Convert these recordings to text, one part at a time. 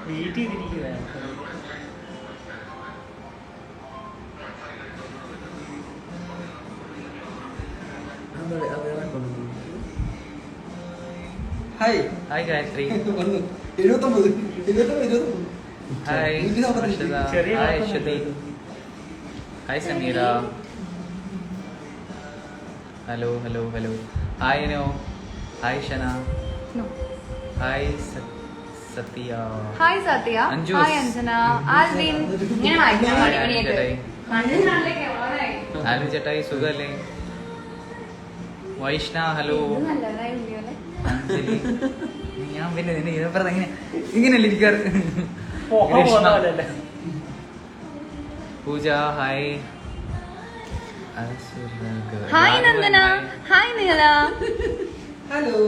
Wait ചെയ്തിരിക്കുക. Hi hi Gayathri. 79 hi Arshitha. Hi Aswathi. Hi Sameera. Hello hello hello. Hi no. Hi Shana. Hi Sathya. Hi Sathya. Anju. Hi Anjana. Alvin. ഇങ്ങനെ വായിക്കണം മണിമണിയായിട്ട്. ആലു ചേട്ടായി സുഖല്ലേ? വൈഷ്ണ ഹലോ. അഞ്ജലി. ഞാൻ പിന്നെ നിന്നെ ഇതിനപ്പുറത്ത് ഇങ്ങനെയല്ലേ ഇരിക്കാറ്. Pooja hi. Hi Nandana. Hi Neela. Hello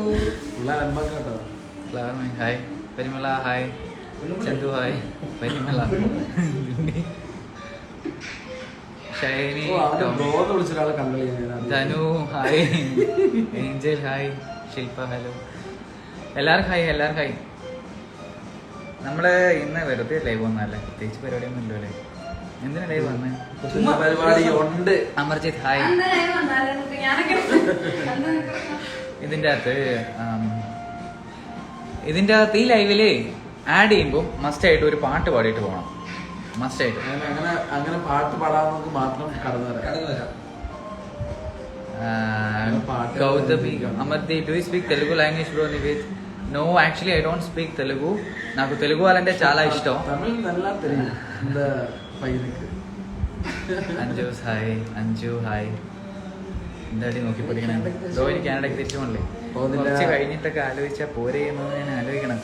hi Parimala. Hi Chanthu. Hi Parimala. Shiny. Dhanu hi. Angel hi. Shilpa hello. എല്ലാവർക്കും ഹായ്. എല്ലാവർക്കും ഹായ്. നമ്മള് ഇന്ന് വെറുതെ ലൈവ് വന്നല്ലേ, പ്രത്യേകിച്ച് പരിപാടിയൊന്നും ഇല്ലോ അല്ലേ? എന്തിനാ ലൈവ് വന്നേ? പരിപാടി ഉണ്ട്. അമർജിത്ത് ഹായ്. ഇതിൻ്റെ അകത്ത് ഈ ലൈവില് ആഡ് ചെയ്യുമ്പോൾ മസ്റ്റ് ആയിട്ട് ഒരു പാട്ട് പാടിയിട്ട് പോകണം. മസ്റ്റ് ആയിട്ട് അങ്ങനെ പാട്ട് പാടാൻ മാത്രം കടന്നു വരാം. Gautavi, Amardeep, do you speak Telugu language, bro? Nivedh? No, actually I don't speak Telugu. నాకు తెలుగు వాళ్ళంటే చాలా ఇష్టం. తమిళ్ நல்லா தெரியும் இந்த പയ്യനുക്ക്. അഞ്ജു ഹായ്. അഞ്ജു ഹായ്. എന്താടി നോക്കി പഠിക്കണേ? ബ്രോ ഇനി കാനഡയ്ക്ക് തിരിച്ചു പോകണല്ലേ? കുറച്ച് കഴിഞ്ഞിട്ടൊക്കെ ആലോചിച്ചാൽ പോരെ എന്നത് ഞാൻ ആലോചിക്കണം.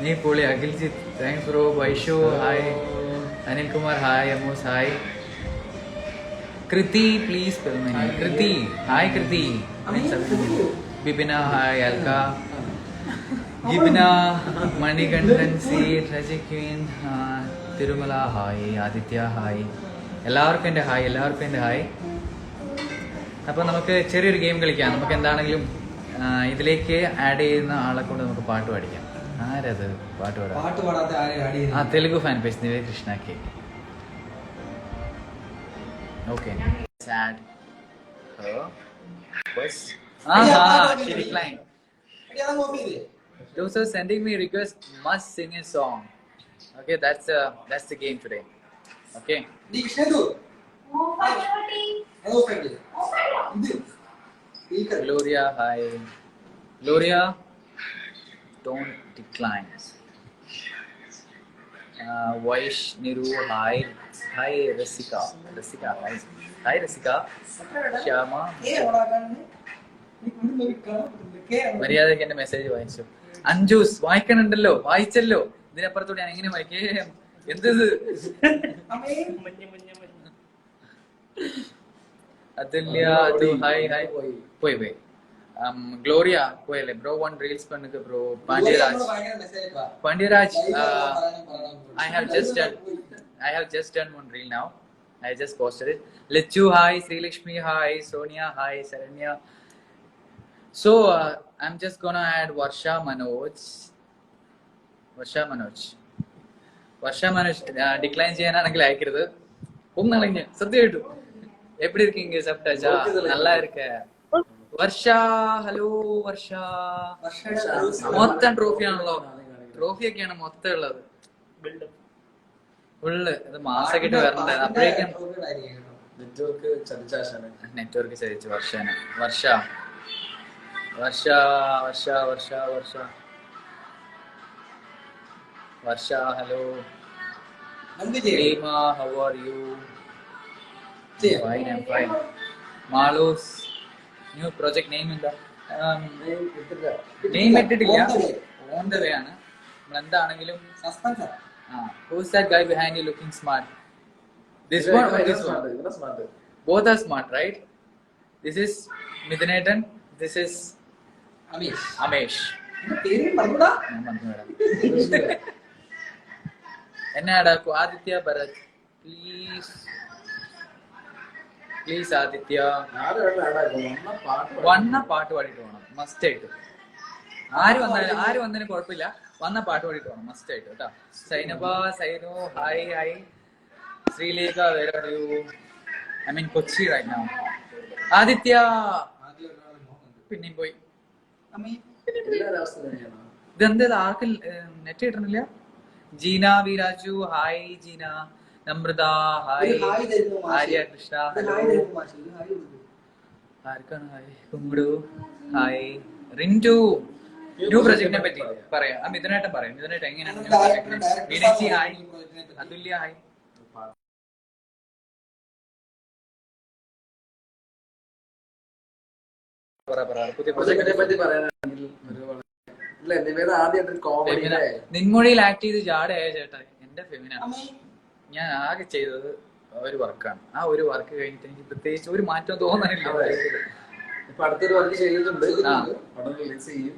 നീ പൊളി. Akhiljith thanks bro. Vaishu hi. Anilkumar hi. Amos hi. Kriti, please spell my name. Kriti. Hi Kriti. Bibina, hi Alka. Gibina, Manigandan, Seed, Raji Queen, Tirumala, hi. Aditya, hi. എല്ലാവർക്കും എൻ്റെ ഹായ്. എല്ലാവർക്കും എൻ്റെ ഹായ്. അപ്പോൾ നമുക്ക് ചെറിയൊരു ഗെയിം കളിക്കാം. നമുക്ക് എന്താണെങ്കിലും ഇതിലേക്ക് ആഡ് ചെയ്യുന്ന ആളെ കൊണ്ട് നമുക്ക് പാട്ട് പാടിക്കാം. ആരത് പാട്ട് പാടാം? ആ Telugu fan page Nived Krishna K. Okay. Sad. Her. Was. She declined. Those are sending me request. Must sing a song. Okay, that's the game today. Okay. Gloria, hi. Gloria, don't decline. Vaish, Niru, hi. Hi Rasika. Rasika, hi. Hi Rasika. Shyama. മര്യാദയ്ക്ക് എന്റെ message വായിച്ചു. അഞ്ജൂസ് വായിക്കണുണ്ടല്ലോ, വായിച്ചല്ലോ. ഇതിനപ്പുറത്തോടെ ഞാൻ എങ്ങനെ വായിക്കേ? എന്ത് Athulya. Hi hi. പോയി Gloria പോയല്ലേ bro? One reels പണ്ണുക്ക് bro. Pandyaraj I have just done one reel now. I just posted it. Lechu, hi. Sri Lakshmi, hi. Sonia, hi. Saranya. So, I'm just gonna add Varsha Manoj. Decline ചെയ്യാനാണെങ്കിൽ അയക്കരുത്. ഒന്നളഞ്ഞ് സത്യമായിട്ടു. எப்படி இருக்கீங்க? சாப்பிட்டாச்சா? நல்லா இருக்க. വർഷ hello. വർഷ മൊത്തം ട്രോഫിയാണല്ലോ. ട്രോഫിയൊക്കെയാണ് മൊത്തം ഉള്ളത്. ഫുള്ള് ഇത് മാസമായിട്ട് വരണ്ടേ? അപ്പോഴേക്കും നെറ്റ്വർക്ക് ചതിച്ചു വർഷേനെ. Varsha hello. how are you? Fine, I'm fine. Maloos new project name എന്താ? നെയിം ഇട്ടിട്ടില്ല. ഓൺ ദ വേ ആണ്. നമ്മൾ എന്താണെങ്കിലും who's that guy behind you looking smart? This one or this one? Both are smart, right? This is Midnaton. This is Amesh. എന്നടാ Aditya Bharat please Aditya വണ്ണ പാട്ട് പാടിയിട്ട് പോകണം. മസ്റ്റ് ആയിട്ട് ആര് വന്നാലും കുഴപ്പമില്ല, വന്ന പാട്ട് പാടിയിട്ട് പോകണം മസ്റ്റ് ആയിട്ട് കേട്ടോ. Zainaba, Zainu, hi hi. Sreelekha, I mean Kochi right now. Aditya പിന്നെയും പോയി. ഇതെന്താ ആർക്കും നെറ്റ് കിട്ടണില്ല? Jeena V Raju, hi Jeena. Namrata, hi. Arya Krishna, ആർക്കാണ് hi? Kumbidu, hi. Rintu, new പ്രൊജക്ടിനെ പറ്റി പറയാം. മിഥുനായിട്ട് പറയാം. മിഥുനായിട്ട് എങ്ങനെയാണ് ന്യൂ പ്രൊജക്ടിനെ? വിനേച്ചി, ഹായ്. അതുല്യ, ഹായ്. പുതിയ പ്രൊജക്ടിനെ പറ്റി പറയാനാണെങ്കിൽ നിൻമൊഴിയിൽ ആക്ട് ചെയ്ത് ജാടയായ ചേട്ടാ എന്റെ ഫെമിന. ഞാൻ ആകെ ചെയ്തത് ഒരു വർക്കാണ്. ആ ഒരു വർക്ക് കഴിഞ്ഞിട്ട് എനിക്ക് പ്രത്യേകിച്ച് ഒരു മാറ്റം തോന്നാനില്ല. ഇപ്പൊ അടുത്തൊരു വർക്ക് ചെയ്തിട്ടുണ്ട്, പടം റിലീസ് ചെയ്യും.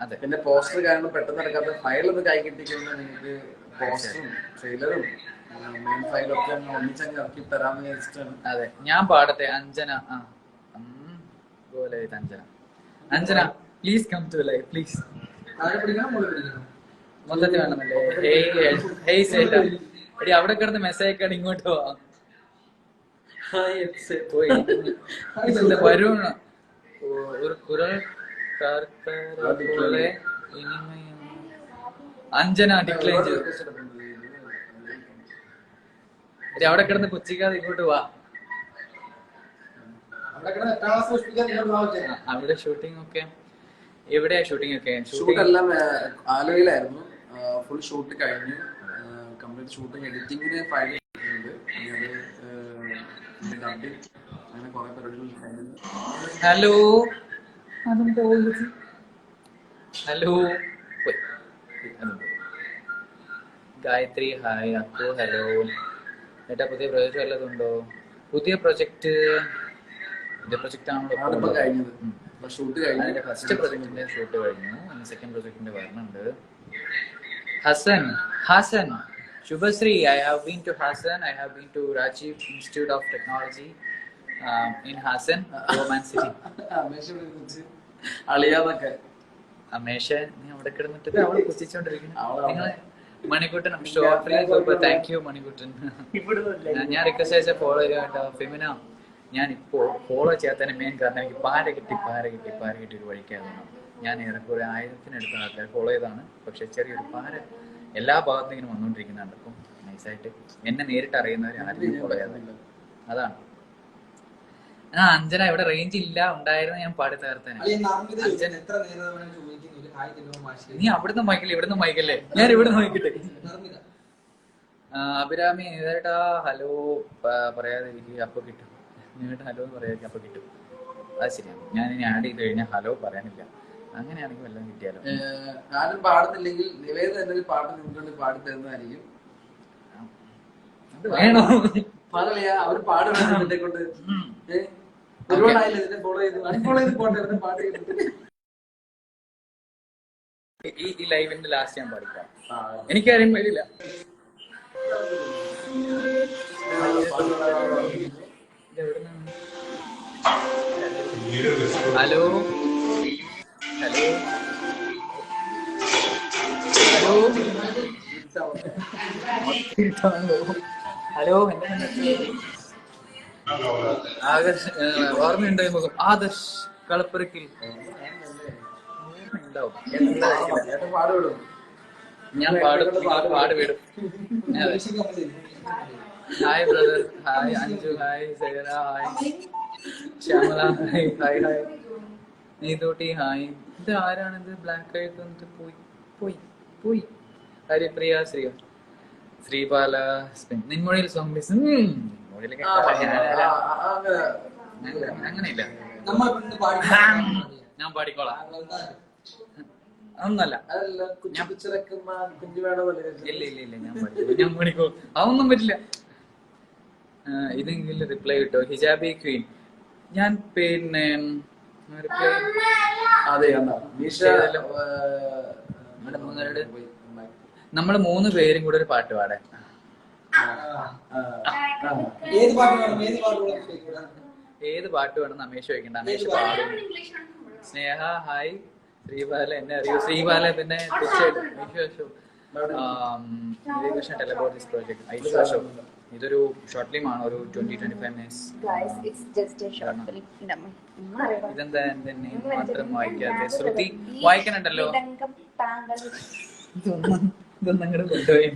അതെ, പിന്നെ പോസ്റ്റർ കാരണം പെട്ടെന്ന് നടക്കാത്ത ഫയലൊന്ന് കൈ കിട്ടിക്കഴിഞ്ഞാൽ നിങ്ങൾക്ക് പോസ്റ്ററും ട്രെയിലറും മെയിൻ ഫയലൊക്കെ ഒന്നിച്ചങ്ങ് ഇറക്കി തരാമെന്ന് വിചാരിച്ചിട്ടാണ്. അതെ, ഞാൻ പാടത്തെ. Anjana, Anjana please come to life please. മൊത്തത്തിൽ വേണമെന്നല്ലേ? ഹേയ് സേട്ടാ, എടി അവിടെ കിടന്ന് മെസ്സേജ് ഒക്കെ ഇങ്ങോട്ട് പോവാ. വരും ഒരു കുരൽ പോലെ അഞ്ജന ഡിക്ലൈൻ ചെയ്തു. അവിടെ കിടന്ന് കൊച്ചിക്കാതെ ഇങ്ങോട്ട് വാ. അവിടെ ഷൂട്ടിംഗ് ഒക്കെ എവിടെയാ? ഷൂട്ടിംഗ് ഒക്കെ ഷൂട്ടെല്ലാം ആലുവയിലായിരുന്നു. ഫുൾ ഷൂട്ട് കഴിഞ്ഞു. കംപ്ലീറ്റ് ഷൂട്ടിംഗ് എഡിറ്റിംഗിന് ഫയൽ ചെയ്തിട്ടുണ്ട്. അങ്ങനെ കുറെ പരിപാടികൾ. Hello, hello Gayathri, hi. Akku, hello. ഏട്ടാ പുതിയ പ്രൊജക്ട് വല്ലതുണ്ടോ? പുതിയ പ്രൊജക്ട് ആണല്ലോ കഴിഞ്ഞത്. ഷൂട്ട് കഴിഞ്ഞു. അതിന്റെ ഫസ്റ്റ് പ്രൊജക്ടിന്റെ ഷൂട്ട് കഴിഞ്ഞു. സെക്കൻഡ് പ്രൊജക്ടിന്റെ വരുന്നുണ്ട്. Hassan, Shubhasri, I have been to Hassan. I have been to Rajiv Institute of Technology in Hassan, Roman City. അമേഷ, നീ അവിടെ കിടന്നിട്ട് അവളെ കുത്തിച്ചോണ്ടിരിക്കുന്നു. Manikuttan, thank you Manikuttan. ഞാൻ റിക്വസ്റ്റ് അയച്ച ഫോളോ ചെയ്യാട്ടോ ഫെമിന. ഞാൻ ഇപ്പോ ഫോളോ ചെയ്യാത്തതിന് മെയിൻ കാരണം എനിക്ക് പാര കിട്ടി ഒരു വഴിക്കാതെ. ഞാൻ ഏറെക്കുറെ 1000-ത്തിനടുത്ത ആൾക്കാർ ഫോളോ ചെയ്താണ്. പക്ഷെ ചെറിയൊരു പാര എല്ലാ ഭാഗത്തും ഇങ്ങനെ വന്നുകൊണ്ടിരിക്കുന്നുണ്ട്. അപ്പം നൈസായിട്ട് എന്നെ നേരിട്ട് അറിയുന്നവർ ആരും ഫോളോ ചെയ്യാതെ. അതാണ്. അഞ്ജന ഇവിടെ റേഞ്ച് ഇല്ല, ഉണ്ടായിരുന്നു ഞാൻ പാടി തകർത്തേനെ. നീ അവിടുന്ന് മൈക്കില്ലേ ഇവിടുന്ന് മൈക്കല്ലേ? ഞാൻ ഇവിടുന്ന് മൈക്കിട്ടെ. അഭിരാമി ഏതായിട്ടാ ഹലോ പറയാതെ എനിക്ക് അപ്പൊ കിട്ടും. നീട്ട് ഹലോ എന്ന് പറയാതെ അപ്പൊ കിട്ടും. അത് ശരിയാണ്. ഞാൻ ഇനി ആഡ് ചെയ്ത് കഴിഞ്ഞാൽ ഹലോ പറയാനില്ല. അങ്ങനെയാണെങ്കിൽ വല്ലതും കിട്ടിയാലോ. ആരും പാടുന്നില്ലെങ്കിൽ നിവേദന എന്തെങ്കിലും പാട്ട് നിന്നുകൊണ്ട് പാടി തരുന്നതായിരിക്കും. വേണോ? പാടില്ല, അവര് പാടുവാനെ കൊണ്ട് ഒരുപാടായില്ല ഇതിനെ ഫോളോ ചെയ്ത് പോട്ടെ പാട്ട് കേട്ടിട്ട്. ഈ ലൈവിന്റെ ലാസ്റ്റ് ഞാൻ പാടിക്കാം. എനിക്കാരും പേരില്ല. ഹലോ ഹലോ ഹലോ ആദർശ്, ഓർമ്മയുണ്ടോ മുഖം? ആദർശ് കളപ്പുരക്കിൽ ഞാൻ പാടുവിടും. Hi brother, hi Anju, hi Saira, hi Shyamala, hi hi hi Neethutty, hi. ഇത് ആരാണിത്? ബ്ലാക്ക് ആയിട്ട് വന്നിട്ട് പോയി. ഹരിപ്രിയ, ശ്രീപാല, നിൻമൊഴിയിൽ സോങ് പ്ലീസ്. അങ്ങനെയില്ല, ഞാൻ പാടിക്കോളാം. അതൊന്നല്ല, ഇല്ല ഞാൻ പാടിക്കോളാം. അതൊന്നും പറ്റില്ല. ഇതെങ്കിലും റിപ്ലൈ കിട്ടോ? ഹിജാബി ക്വീൻ. ഞാൻ പിന്നെ നമ്മള് 3 പേരും കൂടെ ഒരു പാട്ട് പാടാൻ. ഏത് പാട്ട് വേണം അമേഷ് ചോദിക്കണ്ട. അമേഷ് പാടും. സ്നേഹ, ഹായ്. ശ്രീബാല എന്നെ അറിയൂ. ശ്രീബാല പിന്നെ തീർച്ചയായിട്ടും ടെൽ അബൌട്ട് ദിസ് പ്രോജക്ട്. ഇതൊരു ഷോർട്ട് ഫിലിം ആണ്, ഒരു 20-25 മിനിറ്റ്സ്. ഇതെന്താ എന്റെ നെയിം മാത്രം വായിക്കാതെ? ശ്രുതി വായിക്കണുണ്ടല്ലോ. ഇതൊന്നും അങ്ങോട്ട് കൊണ്ടുപോയി.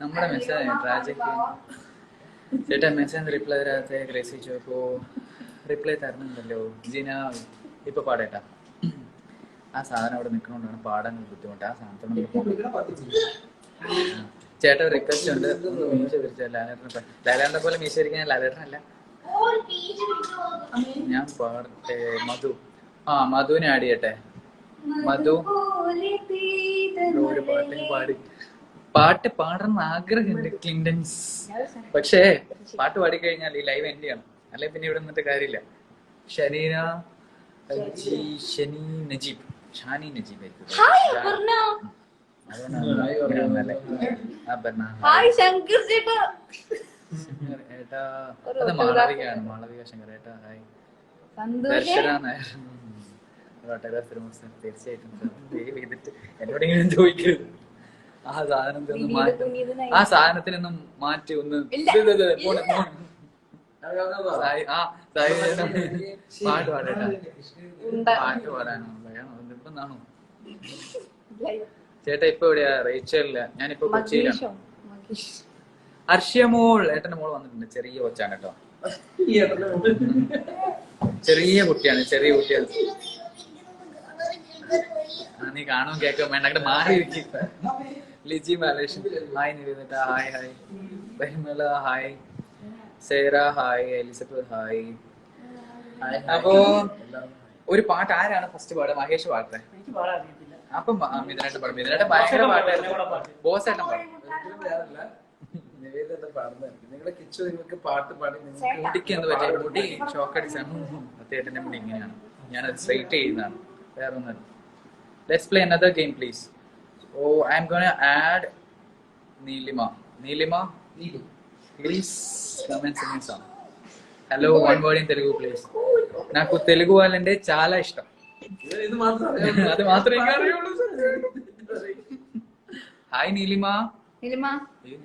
നമ്മുടെ മെസ്സേജ് ട്രാജക്ക് ചേട്ടാ മെസ്സേജ് റിപ്ലൈ തരാത്ത ഗ്രേസി ചോപ്പോ റിപ്ലൈ തരുന്നുണ്ടല്ലോ. ജിന ഇപ്പൊ പാടേട്ടാ. ആ സാധനം അവിടെ നിൽക്കണോണ്ടാണ് പാടാൻ ബുദ്ധിമുട്ട്. ആ സാധനത്തോട് ചേട്ടാ ഒരു റിക്വസ്റ്റ് ഉണ്ട്, മീശ വിരിച്ചാൽ ലാലേട്ടനെ പോലെ മീശ വിരിക്കാൻ. ലാലേട്ടനല്ല, ഞാൻ പാടട്ടെ. മധു മധുവിനെ ആഡ് ചെയ്യട്ടെ. മധു ഒരു പാട്ട് പാട്ട് പാടണം ആഗ്രഹമുണ്ട് ക്ലിൻഡൻസ്. പക്ഷേ പാട്ട് പാടിക്കഴിഞ്ഞാൽ ഈ ലൈവ് എൻഡ് ചെയ്യണം, അല്ലെ പിന്നെ ഇവിടെ നിന്നിട്ട് കാര്യമില്ല. ഷാനി നജീബ് ആയിരിക്കും. അത് മാളവികയാണ്, മാളവിക ശങ്കർ ഏട്ടാ. ഹായ് ദർശന നായർ. തീർച്ചയായിട്ടും ചെയ്തിട്ട് എന്നോടെങ്കിലും ചോദിക്കരുത്. ആ സാധനത്തിനൊന്നും മാറ്റി ഒന്ന് പാട്ട് പാടേട്ടാ. പാട്ട് പാടാനോ നിർബന്ധാണോ? ചേട്ടാ ഇപ്പൊ എവിടെയാ? റേച്ചലില്ല, ഞാനിപ്പോ കൊച്ചിയിലാണ്. അർഷ്യമോൾ ഏട്ടന്റെ മോള് വന്നിട്ടുണ്ട്. ചെറിയ കൊച്ചാണ് കേട്ടോ, ചെറിയ കുട്ടിയാണ്. നീ കാണും കേൾക്കും വേണ്ട, അങ്ങോട്ട് മാറി ഇരിക്കും. Liji Malaysian hi. Niveditha hi. Bahimala hi. Sera hi. Elizabeth hi. അപ്പോ ഒരു പാട്ട് ആരാണ് ഫസ്റ്റ് പാടുക? മഹേഷ് പാടട്ടെ. അപ്പം മിഥുനായിട്ട് പാടും. മിഥുനായിട്ട് ഭയങ്കര പാട്ടായിരുന്നു. ബോസായിട്ടും പാടും. നിങ്ങൾക്ക് പാട്ട് പാടി മുടിക്ക് എന്ത് പറ്റിയ മുടി ഷോക്കടിച്ചാണ്. അദ്ദേഹത്തിന്റെ മുടി ഇങ്ങനെയാണ്, ഞാനത് സ്ട്രൈറ്റ് ചെയ്യുന്നതാണ്, വേറെ ഒന്നല്ല. Let's play another game, please. Oh, I'm gonna add Neelima. Please come and sing a song. Hello, one word in Telugu, please. నాకు తెలుగు వాళ్ళంటే చాలా ఇష్టం. అది మాత్రం hi Neelima.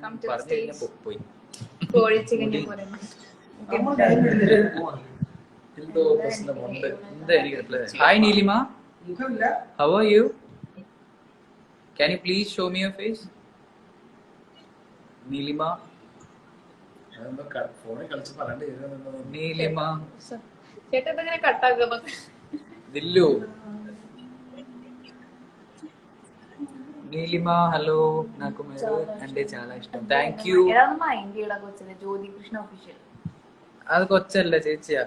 come to the stage. പോയി എനിക്ക് reply. Hi Neelima, how are you? Can you please show me your face? Neelima. Neelima. Dillu. Neelima hello, నాకు మీరు అంటే చాలా ఇష్టం. Thank you. അതൊക്കെ ഒച്ചല്ല ചേച്ചിയാ,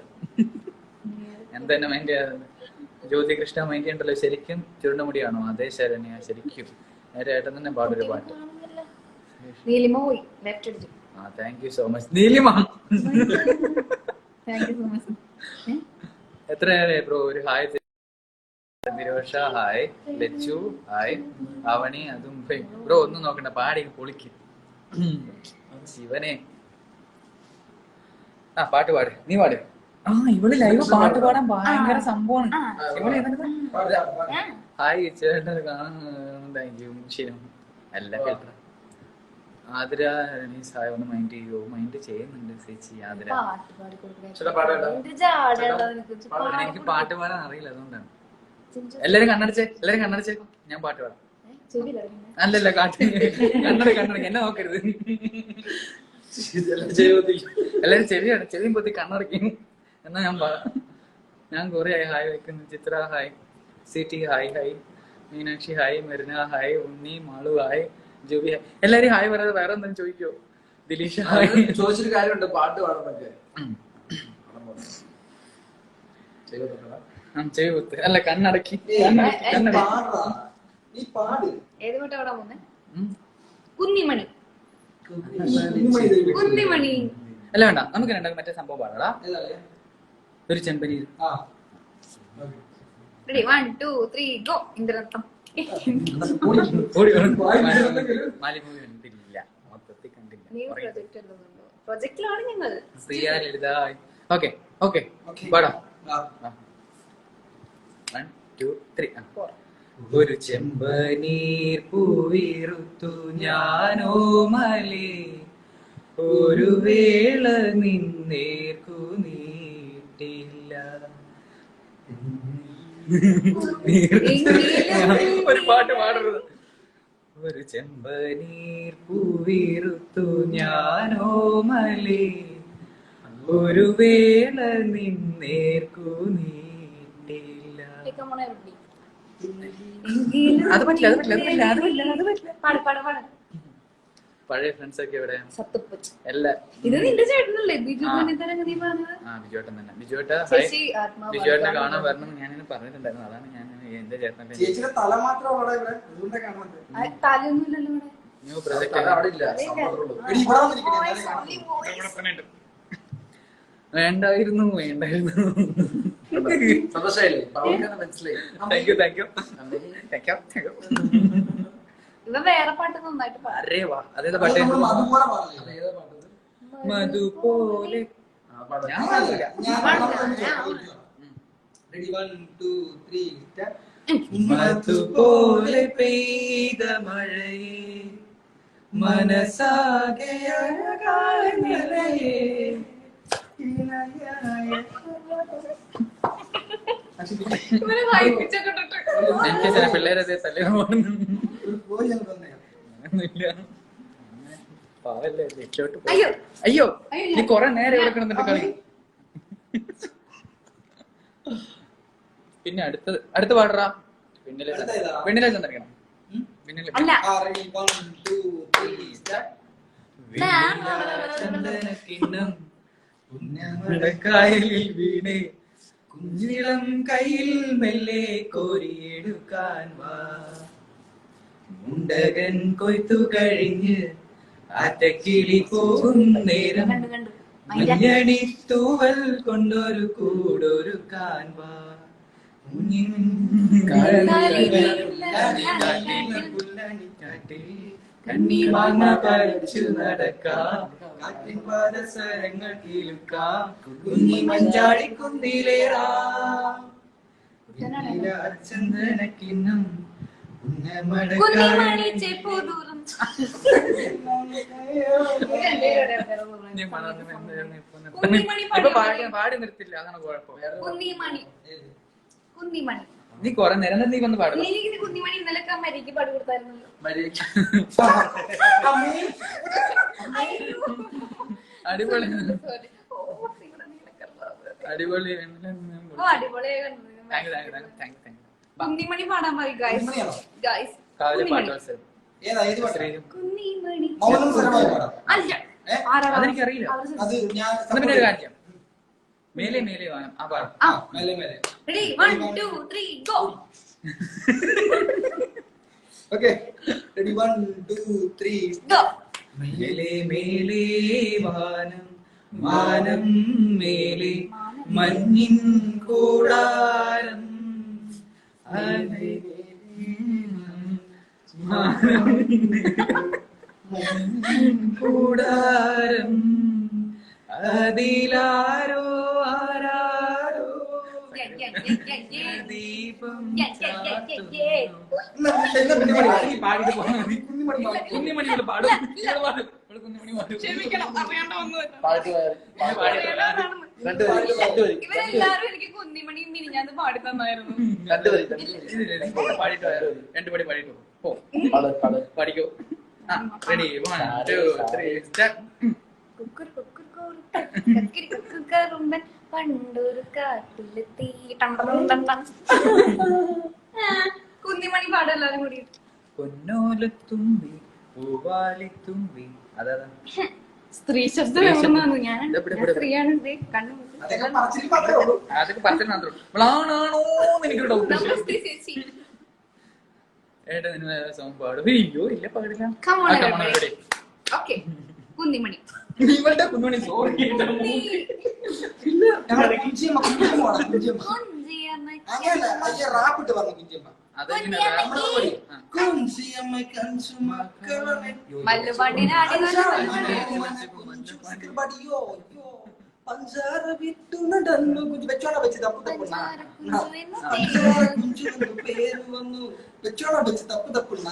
എന്തെന്നെ മൈൻഡ് ചെയ്യാതെ. ജ്യോതി കൃഷ്ണ മൈൻഡ് ചെയ്യണ്ടല്ലോ. ശരിക്കും ചുരുണ്ടമുടിയാണോ? അതെ ശരണ്യ, ശരിക്കും നേരെ ഏട്ടൻ തന്നെ പാടൊരു പാട്ട്. താങ്ക് യു സോ മച്ച് നീലിമ. എത്ര നേരം ബ്രോ ഒരു hi. Nirosha hi. Lachu hi. Avani അതും ബ്രോ ഒന്നും നോക്കണ്ട, പാടി പൊളിക്ക്. ശിവനെ പാട്ട് പാട്, നീ പാട്. ഇവള് ലൈവ് പാട്ട് പാടാൻ ഭയങ്കര സംഭവമാണ്. ഹായ് ചേട്ടൻ കാണാൻ താങ്ക് യു. ശരി അല്ല കേട്ടോ. ആതിര രനീസ് ഹായ്. ഒന്ന് മൈൻഡ് ചെയ്യോ? മൈൻഡ് ചെയ്യുന്നുണ്ട് ചേച്ചി ആതിര. എനിക്ക് പാട്ട് പാടാൻ അറിയില്ല, അതുകൊണ്ടാണ്. എല്ലാരും കണ്ണടച്ചേ, ഞാൻ പാട്ട് പാടാം. അല്ലല്ല കണ്ണട എന്നെ നോക്കരുത്. എല്ലാരും ചെവിയും പൊത്തി കണ്ണടക്കും. എന്നാ ഞാൻ പാടാം. ഞാൻ കുറെ ഹായ് വെക്കുന്നു. ചിത്ര ഹായ്. സിറ്റി hi. Meenakshi hi. Merina hi. Unni Malu hi. Joby hi. എല്ലാരും ഹായ് പറയാതെ വേറെ എന്തെങ്കിലും ചോദിക്കോ? ദിലീഷ് ഹായ്. ചോദിച്ചൊരു കാര്യമുണ്ട്, പാട്ട് പാടുന്നൊക്കെ ചെയ്യൂത്ത് അല്ല കണ്ണടക്കി. കുന്നിമണി അല്ല വേണ്ട, നമുക്ക് രണ്ടാമത് മറ്റേ സംഭവം പാടാ. ഒരു ചെമ്പനീർ. Ready, 1, 2, 3, go. ഇന്ദ്രനൃത്തം. കണ്ടില്ല, മൊത്തത്തിൽ കണ്ടില്ല. പ്രൊജക്റ്റിലാണ് ഞങ്ങൾ. ശ്രീയ ലളിത. ഓക്കെ പാടാം. 1, 2 3 ഒരു ചെമ്പനീർ പൂവിറുത്തു ഞാനോ മലേ ഒരു വേള നിന്നേർക്കു നീട്ടില്ല. ഒരു പാട്ട് പാടരുത്. ഒരു ചെമ്പനീർ പൂവിറുത്തു ഞാനോ മലേ ഒരു വേള നിന്നേർക്കു നീട്ടില്ല. അത് പറ്റില്ല. പഴയ ഫ്രണ്ട്സ് ഒക്കെ എവിടെ? എല്ലാ ഇത് നിന്റെ ചേട്ടനല്ലേ ബിജു നീ പറഞ്ഞത്? ബിജുവേട്ടൻ തന്നെ. ബിജുവേട്ടനെ കാണാൻ വരണം ഞാൻ പറഞ്ഞിട്ടുണ്ടായിരുന്നു. അതാണ് ഞാൻ എന്റെ ചേട്ടന്റെ തലയൊന്നുമില്ലല്ലോ ന്യൂ പ്രൊജക്ട് വേണ്ടായിരുന്നു. സന്തോഷമായില്ലേ? മനസ്സിലായി. Thank you. ഇവ വേറെ പാട്ട് നന്നായിട്ട് അരേ വാ. അതേതാ പാട്ട്? മധുപോലെ. മധുപോലെ പെയ്ത മഴയെ മനസ്സാകെ അഴകായ നിലയെ എനിക്ക് ചില പിള്ളേരെ തല്ലേ അയ്യോ നീ കൊറേ നേരം ഇവിടെ കിടന്നിട്ട് കളി. പിന്നെ അടുത്ത പാടറാ. പെണ്ണിലെ ചന്ദ്രിക്കണം. ചന്ദനക്കിണ്ണം കായലിൽ വീണേ കുഞ്ഞിളം കയ്യിൽ മെല്ലെ കോരിയെടുക്കാൻ വാ. മുണ്ടകൻ കൊയ്ത്തു കഴിഞ്ഞ് ആറ്റക്കിളി പോകും നേരം മഞ്ഞണി തൂവൽ കൊണ്ടൊരു കൂടൊരുക്കാൻ വാ. കണ്ണി മാങ്ങ പറിച്ചു നടക്കാം കാറ്റിൻ പാദസരങ്ങൾ കിലുക്കാം കുഞ്ഞി മഞ്ചാടി കുന്തിലേറാം. ചന്ദനക്കിണ്ണം പാടി നിർത്തില്ല. അതാണ് കുഴപ്പം. നീ കൊറേ നേരം നീ വന്ന് പാടും. കുഞ്ഞിമണി ഇന്നലെ മരിക്ക് പാടി കൊടുത്തായിരുന്നല്ലോ. അടിപൊളി അടിപൊളി. കുഞ്ഞിമണി പാടാൻ മതി ഗൈസ്. കാവ്യ പാട്ട് മത്സരം അതെനിക്കറിയില്ല. പിന്നെ ഒരു കാര്യം മേലെ മേലെ വാനം ആ പാടാം. Ready? 1, 2, 3, go. Okay. Ready? 1, 2, 3, go. മേലെ മേലെ വാനം വാനം മേലെ മഞ്ഞിൻ കൂടാരം കൂടാരം അതിലാരോ ആരാരോ ദീപം കുഞ്ഞിമണിയോട് പാടും. ഇവരെല്ലാരും എനിക്ക് കുഞ്ഞിമണിയും മിനിഞ്ഞാന്ന് പാടി തന്നായിരുന്നു. പാടിട്ടോ 2 പടി പാടിട്ടോ പോ പാടിക്കോ. Ready 1, 2, 3 start. കുക്കുറുമ്പൻ പണ്ടൊരു കാട്ടിലെത്തി. കുഞ്ഞിമണി പാടും എല്ലാരും കൂടി. പൊന്നോലത്തുമ്പി പൂവാലിത്തുമ്പി അതാ സ്ത്രീ ശബ്ദം എവിടുന്നാണ്? ഞാൻ സ്ത്രീയാണ്. അതൊക്കെ പറച്ചിൽ മാത്രം എനിക്കൊരു ഡൗട്ട്. ഏട്ടാ നിങ്ങൾ സോങ് പാടും? അയ്യോ ഇല്ല പാടില്ല. കുഞ്ഞിമണി ഇവളുടെ കുഞ്ഞുമണി സോറി പഞ്ചാര വിട്ടു നടന്നു കുഞ്ചു വെച്ചോണ വെച്ച് തപ്പു തപ്പുണ്ണ കുഞ്ചു എന്ന് പേര് വന്നു വെച്ചോണ വെച്ച് തപ്പു തപ്പുണ്ണ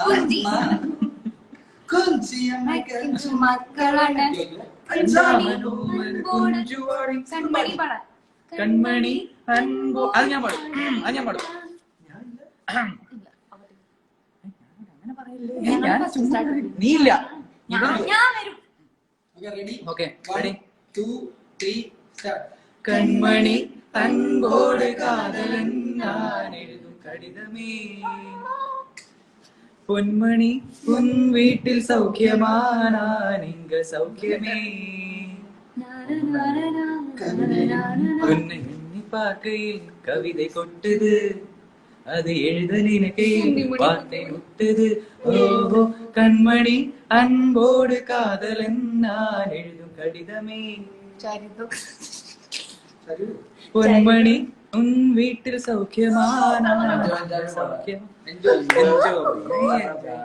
മക്കളാണ് കൺമണി അൻപോ അത് ഞാൻ പാടും നീ ഇല്ല ഞാൻ വരും. ഓക്കെ റെഡി 2 3 സ്റ്റാർട്ട് കൺമണി അൻപോട് കാതലൻ ഞാൻ എഴുതും കടിതമേ പൊന്മണി ഉൻ വീട്ടിൽ സൗഖ്യമാനാനിങ്ക സൗഖ്യമേ ഉന്നെ പാക്കയിൽ കവിത കൊട്ടത് அது எழுத நினைக்கையில் வார்த்தை முட்டது ஓஹோ கண்மணி அன்போடு காதலன் நான் எழுதும் கடிதமே பொன்மணி உன் வீட்டில் சௌக்கியமான சௌக்கியம்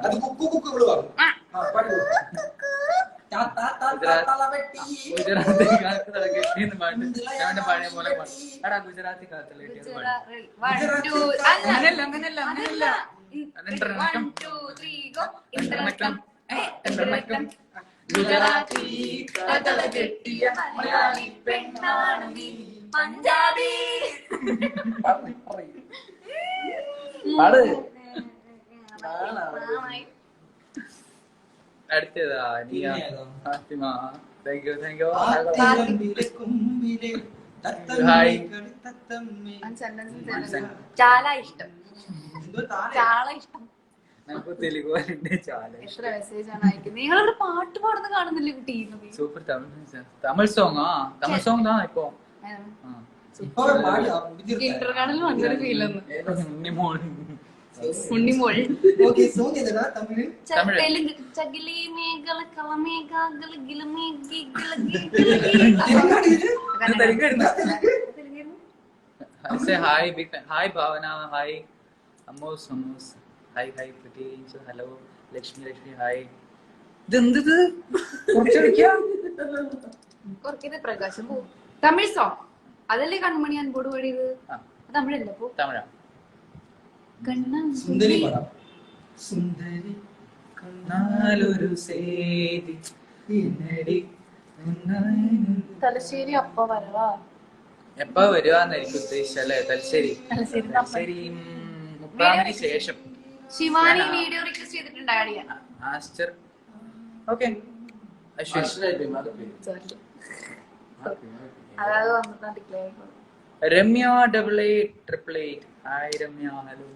അത് കുക്കു കുക്കു വിളു പാടുക ഗുജറാത്തി കാലത്ത് നടക്കിയെന്ന് പാട്ട് ഞാൻ പഴയ പോലെ പാടും എടാ ഗുജറാത്തി കാലത്ത് കിട്ടിയത് അങ്ങനെയല്ല അങ്ങനെയല്ല അങ്ങനെയല്ല ഗുജറാത്തി കഥ കെട്ടിയ മലയാളി പെണ്ണാണ് നീ പഞ്ചാബി പാട് അടുത്തതാ നിയ ഫാത്തിമ താങ്ക് യു ഹായ് చాలా ఇష్టం చాలా ఇష్టം നമുക്ക് തെലുഗു ഉണ്ട് చాలా എത്ര മെസ്സേജ് ആണ് അയക്കുന്നത് നിങ്ങളൊരു പാട്ട് പാടുന്ന കാണുന്നില്ലേ കുട്ടി super Tamil song Tamil song தான் இப்போ ഇന്റർകാണൽ വന്നൊരു ഫീലൊന്നും ഉണ്ണിമോൾ ഉണ്ണിമോൾ ഓക്കേ സോങ് ഏതാ തമിഴ് തെലുങ്ക് ചകിലി മേഘല കളമേഘാഗല ഗിലമേ ഗിഗല say hi big fan hi bhavana hi amos hi pretty angel hello lakshmi hi ഇതെന്തത് കുറച്ചടിക്കാ കുറക്കത് പ്രകാശം പോ തമിഴ് സോങ് അതല്ലേ കൺമണി അൻപോട് പാടിയത് തമിഴല്ലേ പോ തമിഴാ സുന്ദരി പടം സുന്ദരി കണ്ണാലൊരു സേതി തലശ്ശേരി അപ്പ വരവാ എപ്പ വരുവാന്നായിരിക്കും ഉദ്ദേശിച്ചല്ലേ തലശ്ശേരി മുപ്പാമിന് ശേഷം ശിവാനി വീഡിയോ റിക്വസ്റ്റ് ചെയ്തിട്ടുണ്ടായ ആസ്റ്റർ ഓക്കെ അതായത് വന്നിട്ട് declare Ramya 8888 hi Ramya hello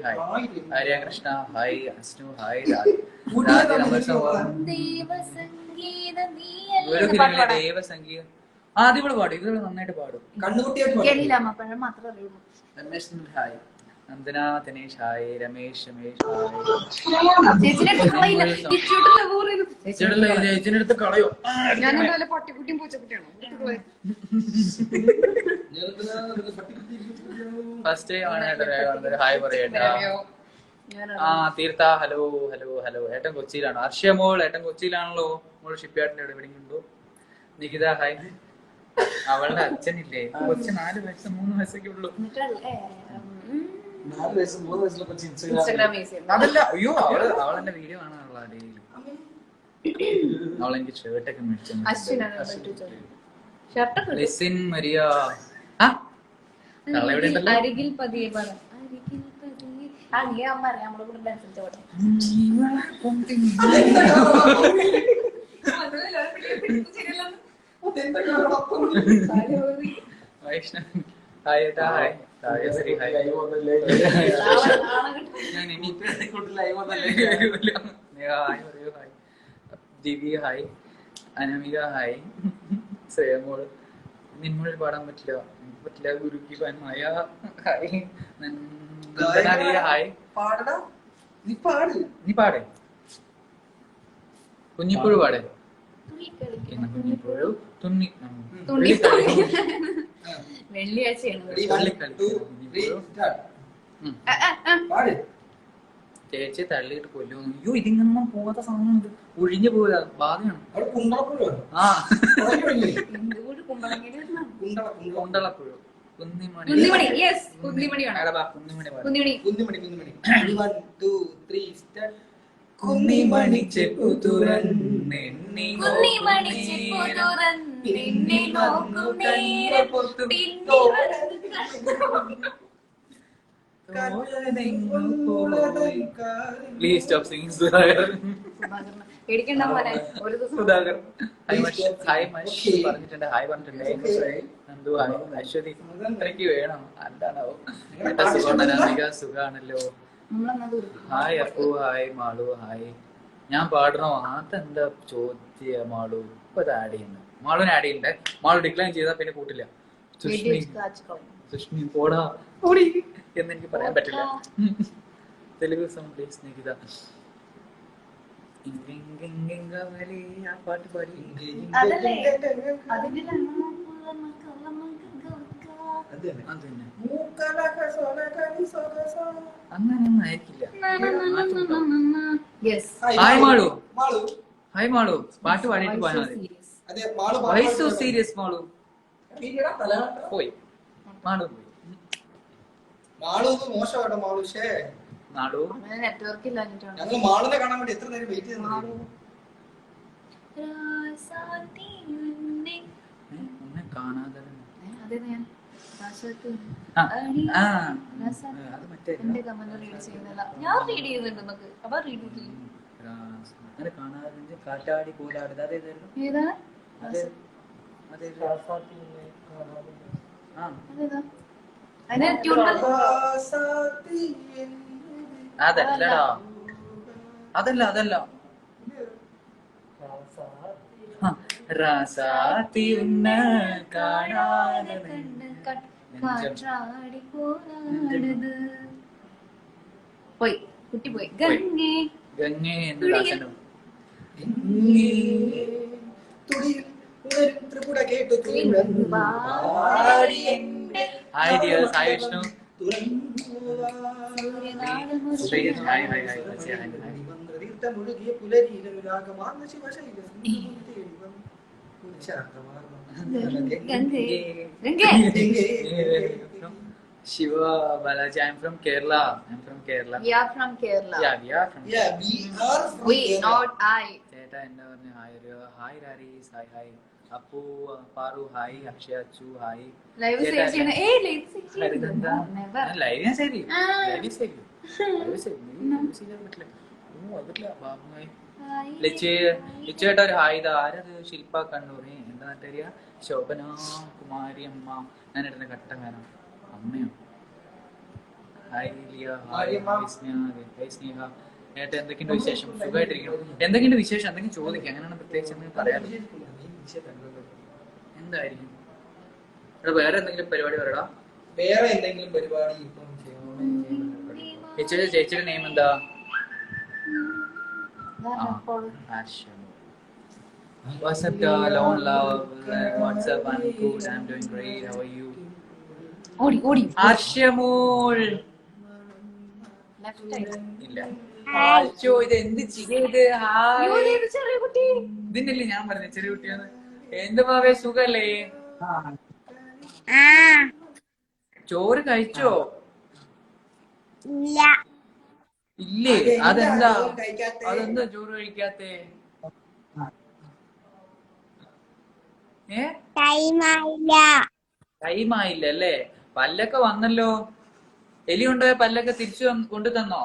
hi Hare Krishna hi Asnu hi ദേവസംഗീതം ആദ്യം പാടും ഇവള് നന്നായിട്ട് പാടും കേട്ടില്ല മാത്രമേ അറിയുള്ളൂ ഹായ് നന്ദന ദിനേഷ് ഹായ് രമേശ് ചേച്ചിനടുത്ത് കളയോ ഞാനെന്തായാലും പട്ടിക്കുട്ടിയും പൂച്ചക്കുട്ടിയാണോ ഫസ്റ്റ് ഹായ് പറയട്ടാ ആ തീർത്ഥ ഹലോ ഹലോ ഹലോ ഏട്ടൻ കൊച്ചിയിലാണോ അർഷ്യ മോൾ ഏട്ടൻ കൊച്ചിയിലാണല്ലോ മോള് ഷിപ്പ്യാർഡിന്റെ അവിടെ എവിടെയുണ്ടോ നികിത ഹായ് അവളുടെ അച്ഛനില്ലേ കൊച്ചു 4 വയസ്സ് 3 വയസ്സൊക്കെ ഉള്ളൂ 4 വയസ്സ് 3 വയസ്സിലെ കൊച്ചു ഇൻസ്റ്റാഗ്രാം യൂസ് ചെയ്യുന്നു അതല്ല അയ്യോ അവളെന്റെ വീഡിയോ കാണാനുള്ള ഡെയിലി അവളെനിക്ക് ഷർട്ടൊക്കെ മേടിച്ചു ലിസിൻ മരിയ അരികിൽ പതിയെ പാടാം അല്ലേ അമ്മ അറിയാം നമ്മളെ കൂടെ ഡാൻസ് വൈഷ്ണവ് ഹായ് ഏട്ടാ ഹായ് തായശ്രീ ഹായ് ഞാൻ എനിക്ക് ലൈവ് ഹായ് പറയൂ ഹായ് ദിവ്യ ഹായ് അനമിക ഹായ് ശ്രേയമോൾ നിന്നോട് പാടാൻ പറ്റില്ല എനിക്ക് പറ്റില്ല ഗുരുക്കി മായ ഹായ് ഹായ് നീ പാടേ കുഞ്ഞിപ്പുഴു പാടേ കുഞ്ഞിപ്പുഴു ചേച്ചി തള്ളിയിട്ട് കൊല്ലുന്നു അയ്യോ ഇതിങ്ങൊന്നും പോകാത്ത സാധനം ഇത് ഒഴിഞ്ഞു പോകാ ബാധയാണ് കുമ്പളങ്ങി കുണ്ടളക്കുഴു കുന്നിമണി കുന്നിമണി യെസ് കുന്നിമണി വേണം എടാ, കുന്നിമണി പാട്. കുന്നിമണി കുഞ്ഞുമണി 1 2 3 സ്റ്റാർട്ട്. കുന്നിമണി ചെപ്പു തുറന്നെണ്ണി കുന്നിമണി ചെപ്പു തുറന്നെന്നെ നോക്കും നേരം പിന്നെ പ്ലീസ് സ്റ്റോപ്പ് സിംഗിങ് സുധാകർ. പേടിക്കണ്ട മോനെ ഒരു ദിവസം സുധാകർ ഹായ് മഷ് പറഞ്ഞിട്ടുണ്ട്. ഹായ് പറഞ്ഞിട്ടുണ്ട്. എന്തോ ഹായ് അശ്വതി ഇത്രയ്ക്ക് വേണം എന്താണാവോ. സുഖാണല്ലോ സുഖാണല്ലോ. നമ്മളെന്നത് hi Appu hi Malu hi. ഞാൻ പാടണോ? അതെന്താ ചോദ്യ മാളു? ഇപ്പൊ ആഡ് ചെയ്യുന്നു. മാളുവിനെ ആഡ് ചെയ്യണ്ടേ? മാളു ഡിക്ലൈൻ ചെയ്താൽ പിന്നെ കൂട്ടില്ല. സുഷ്മി സുഷ്മി പോടാ ഓടി എന്നെനിക്ക് പറയാൻ പറ്റില്ല. Telugu song please Nikita. ആ പാട്ട് പാടി. അതല്ലേ അതിന്റെ അതന്നെ അങ്ങനെയൊന്നും ആയിരിക്കില്ല. Yes hi Malu Malu hi Malu പാട്ട് പാടിയിട്ട് പോയാൽ മതി. അതെ Malu why so serious Malu? പീരിയഡാ തലകാട്ട പോയി മാളു പോയി. മാളു ഒന്ന് മോശമാട്ടോ മാളു. ഷേ മാളു നെറ്റ്വർക്ക് ഇല്ലാഞ്ഞിട്ടാണ് ഞങ്ങൾ മാളുനെ കാണാൻ വേണ്ടി എത്ര നേരം വെയിറ്റ് ചെയ്തു. ഒന്നെ കാണാതെ അതെ ഞാൻ രാശാത്തി ആ, ആ. രാശാത്തി അത് മറ്റേ എന്റെ കമന്റ് റീഡ് ചെയ്യുന്നില്ല. ഞാൻ റീഡ് ചെയ്യുന്നുണ്ട് നമുക്ക്. അപ്പൊ റീഡ് ചെയ്യും. അങ്ങനെ കാണാതെ കാറ്റാടി പോലാടുന്നത് അതേതായിരുന്നു? ഏതാ അതെ അതെ ആ അതേതാ അതിന് ട്യൂൺ അതല്ലടാ അതല്ല അതല്ല റാസാത്തി ഉന്ന കാണാതെ കാറ്റാടി പോരാടുന്നത് പോയി കുട്ടി പോയി. ഗംഗേ ഗംഗേ എന്ന് ദാസനോ ത്രിപുര കേട്ടു hi dears hi Vishnu Sreejith hi hi hi hi hi മുഴുകിയ പുലരിയിലും രാഗമാർന്ന ശിവശൈലം ഗംഗേ ഗംഗേ Shiva Balaji, I'm from Kerala. we are from Kerala. Yeah, we are from Yeah, we are from we Kerala. not I ചേട്ടാ എന്താ പറഞ്ഞ hi Rarees hi hi Appu Paru hi Akshaya Achu hi live save ചെയ്യണ ഏയ് live save ചെയ്യണ്ട never ലൈവ് ഞാൻ ശരി ആ. Live ശരി പറ്റില്ല ഓ അതില്ല ബാബുമായി ലിച്ചേട്ടാ ഒരു ഹായ് ഇതാ ആരത് ശില്പ കണ്ണൂർ എന്താ നാട്ടേരിയ ശോഭന കുമാരി അമ്മ ഞാൻ ഇടുന്ന കട്ടങ്ങാനാണ് അമ്മയോ ഹായ് ലിയ ഹായ് സ്നേഹ ഏട്ടാ എന്തൊക്കെയുണ്ട് വിശേഷം? സുഖമായിട്ടിരിക്കണം. എന്തൊക്കെയുണ്ട് വിശേഷം? എന്തെങ്കിലും ചോദിക്കാം. അങ്ങനെയാണ് പ്രത്യേകിച്ച് എന്തെങ്കിലും പറയാൻ എന്തായിരിക്കും? ഇവിടെ വേറെ എന്തെങ്കിലും പരിപാടി പറയടാ. വേറെ എന്തെങ്കിലും പരിപാടി ഇപ്പം ചേച്ചിയുടെ നെയിം എന്താ? What's up, Lone Love? What's up? I'm good. I'm doing great. How are you? ഓടി ഓടി ആർഷ്യമോൾ ലെഫ്റ്റ് സൈഡ് ഇല്ല. ആർച്ചോ ഇത് എന്ത് ചെയ്ത്? ചെറിയ കുട്ടി ഇതിനല്ലേ ഞാൻ പറഞ്ഞ ചെറിയ കുട്ടിയാണ്. എന്ത് മാവേ സുഖല്ലേ? ചോറ് കഴിച്ചോ? ഇല്ലേ? അതെന്താ ചോറ് കഴിക്കാത്തെ? ടൈം ആയില്ല അല്ലേ? പല്ലൊക്കെ വന്നല്ലോ. എലി കൊണ്ടുപോയ പല്ലൊക്കെ തിരിച്ചു കൊണ്ടു തന്നോ?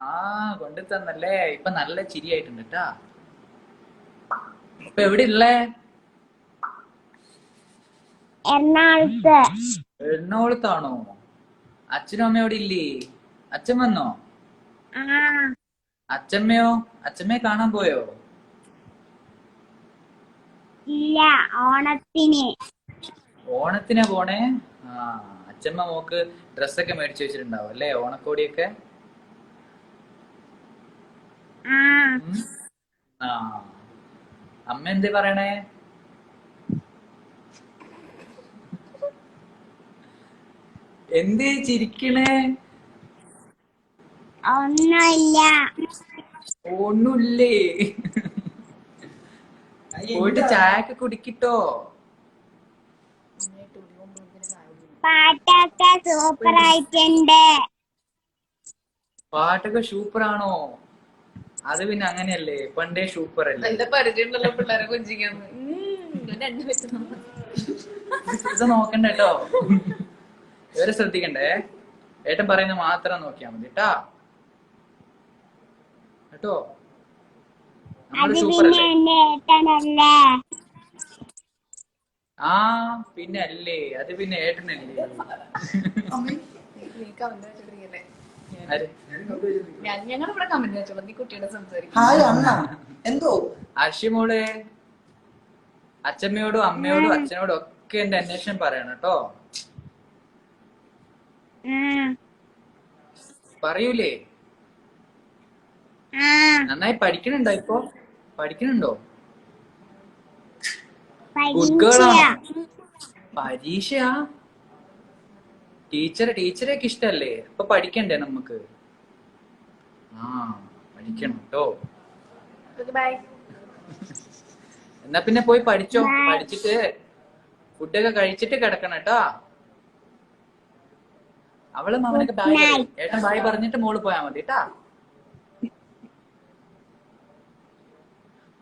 ആ കൊണ്ടു തന്നല്ലേ. ഇപ്പൊ നല്ല ചിരിയായിട്ടുണ്ട് കേട്ടാ. ഇപ്പൊ എവിടെ ഉള്ളേ? എറണാകുളത്താണോ? അച്ഛനും അമ്മയും അവിടെ ഇല്ലേ? അച്ഛൻ വന്നോ? അച്ഛമ്മയോ? അച്ഛമ്മയെ കാണാൻ പോയോ? ഇല്ല, ഓണത്തിനാ പോണേ? ആ അച്ഛമ്മ മോക്ക് ഡ്രസ്സൊക്കെ മേടിച്ചു വെച്ചിട്ടുണ്ടാവും അല്ലേ? ഓണക്കോടിയൊക്കെ. ആ അമ്മ എന്തേ പറയണേ? എന്തേ ചിരിക്കണേ? ഒന്നുമില്ല. ഒന്നുമില്ലേ? പോയിട്ട് ചായ ഒക്കെ കുടിക്കിട്ടോ. പാട്ടൊക്കെ സൂപ്പർ ആയിട്ടുണ്ട്. പാട്ടൊക്കെ സൂപ്പറാണോ? അത് പിന്നെ അങ്ങനെയല്ലേ, പണ്ടേ സൂപ്പർ അല്ലേ. നല്ല പരിചയമുണ്ടല്ലോ പിള്ളേരെ കൊഞ്ചിക്കാന്ന്. ഇത് നോക്കണ്ട കേട്ടോ, ഇവരെ ശ്രദ്ധിക്കണ്ടേ. ഏട്ടൻ പറയുന്നത് മാത്രം നോക്കിയാ മതി കേട്ടോ. കേട്ടോ, അത് നമ്മള് സൂപ്പർ പിന്നെ അല്ലേ? എന്റെ ഏട്ടനല്ലേ. ആ പിന്നെ അല്ലേ, അത് പിന്നെ ഏട്ടനല്ലേ. ആര്? ഞങ്ങളിവിടെ കമന്റ് വെച്ചോളൂ, നീ കുട്ടിയുടെ സംസാരിക്കും. ഹായ് അണ്ണ എന്തോ അർഷിമോള് അച്ഛമ്മയോടും അമ്മയോടും അച്ഛനോടും ഒക്കെ എന്റെ അന്വേഷണം പറയണം കേട്ടോ. പറയൂലേ? നന്നായി പഠിക്കണുണ്ടോ ഇപ്പൊ? പഠിക്കണുണ്ടോ? ഗുഡ് ഗേൾ ആണോ? പരീക്ഷയാ? ടീച്ചറെയൊക്കെ ഇഷ്ടല്ലേ? അപ്പൊ പഠിക്കണ്ടേ നമുക്ക്? ആ പഠിക്കണം കേട്ടോ. ബൈ. എന്നാ പിന്നെ പോയി പഠിച്ചോ. പഠിച്ചിട്ട് ഫുഡൊക്കെ കഴിച്ചിട്ട് കിടക്കണം കേട്ടോ. അവളും അവനൊക്കെ ബായ് പറയും. ഏട്ടൻ ബായ് പറഞ്ഞിട്ട് മോള് പോയാ മതി കേട്ടാ.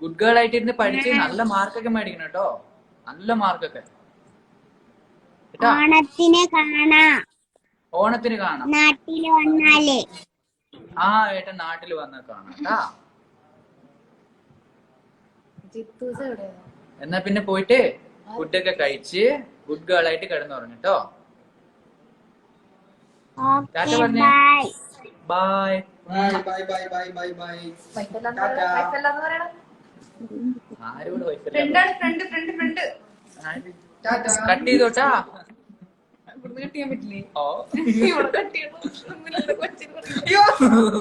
ഗുഡ് ഗേൾ ആയിട്ടിരുന്ന് പഠിച്ച് നല്ല മാർക്കൊക്കെ മേടിക്കണം കേട്ടോ. നല്ല മാർക്കൊക്കെ കേട്ടാ. ഓണത്തിന് കാണാം. ഓണത്തിന് കാണാം. നാട്ടില് വന്നാലേ. ആ ഏട്ടൻ നാട്ടിൽ വന്ന് കാണാം കേട്ടാ. ജിത്തൂസ് എവിടെയാ? എന്നാ പിന്നെ പോയിട്ട് ഫുഡൊക്കെ കഴിച്ച് ഗുഡ് ഗേൾ ആയിട്ട് കിടന്നുറങ്ങട്ടോ. ടാറ്റ പറഞ്ഞേ. Bye. Bye bye bye bye bye bye. വൈഫല്ലാന്ന് പറയണം. ആരോട് ഫ്രണ്ടാണ്, ഫ്രണ്ട് ഫ്രണ്ട് ഫ്രണ്ട്. കട്ട് ചെയ്തോട്ടാ. ഇവിടുന്ന് കട്ട് ചെയ്യാൻ പറ്റില്ലേ? ഓ ഇവിടെ കട്ട് ചെയ്യണം.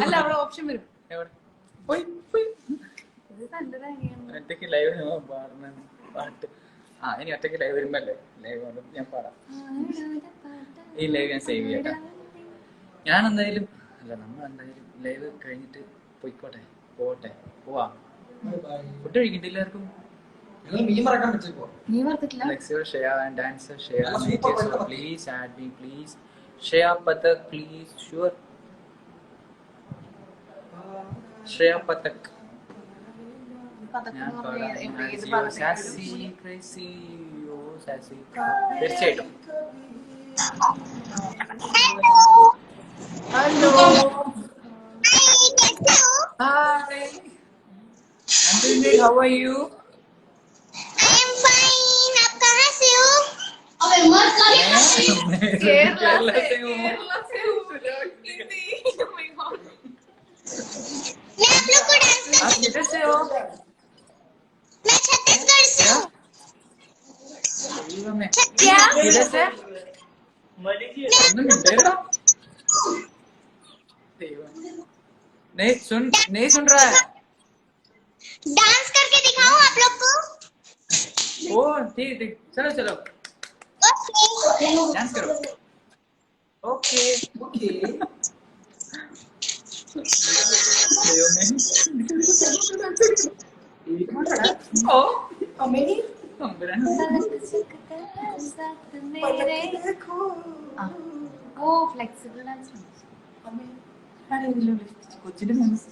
അല്ല അവിടെ ഓപ്ഷൻ വരും. എവിടെ? പോയി പോയി. ഇത് നല്ലതാണ്. ഒറ്റയ്ക്ക് ലൈവ് പാടുന്ന പാട്ട്. ആ ഇനി ഒറ്റയ്ക്ക് ലൈവ് വരുമ്പല്ലേ ലൈവ് ഞാൻ പാടാം. ഈ ലൈവ് ഞാൻ സേവ് ചെയ്യട്ടെ. ഞാൻ എന്തായാലും അല്ല, നമ്മൾ എന്തായാലും ലൈവ് കഴിഞ്ഞിട്ട് പോയിക്കോട്ടെ. പോവാ. ഫുഡ് കഴിക്കട്ടെ എല്ലാവർക്കും. നിങ്ങൾ മീൻ മറക്കാൻ വെച്ചേക്കോ. നീ വർത്തിട്ടില്ല. Alexio, Shreya and dancer Shreya Nature, so please add me, please. Shreya Pathak, please, sure. Shreya Pathak. ഞാൻ പാടാം. സാസി ക്രേസി ഓ സാസി. തീർച്ചയായിട്ടും. Hello. Hi. I'm doing good. How are you? I'm fine. आप कहाँ से हो? കേരള मैं आप लोग को डांस आप किधर से हो? मैं छत्तीसगढ़ से हूँ. क्या? किधर से? नहीं सुन रहा है. डांस करके दिखाऊं आप लोग को? ओ ठीक. चलो ओके. डांस करो. ओके. ഓ ഫ്ലെക്സിബിൾ ഡാൻസ്. കൊച്ചിന്റെ മനസ്സ്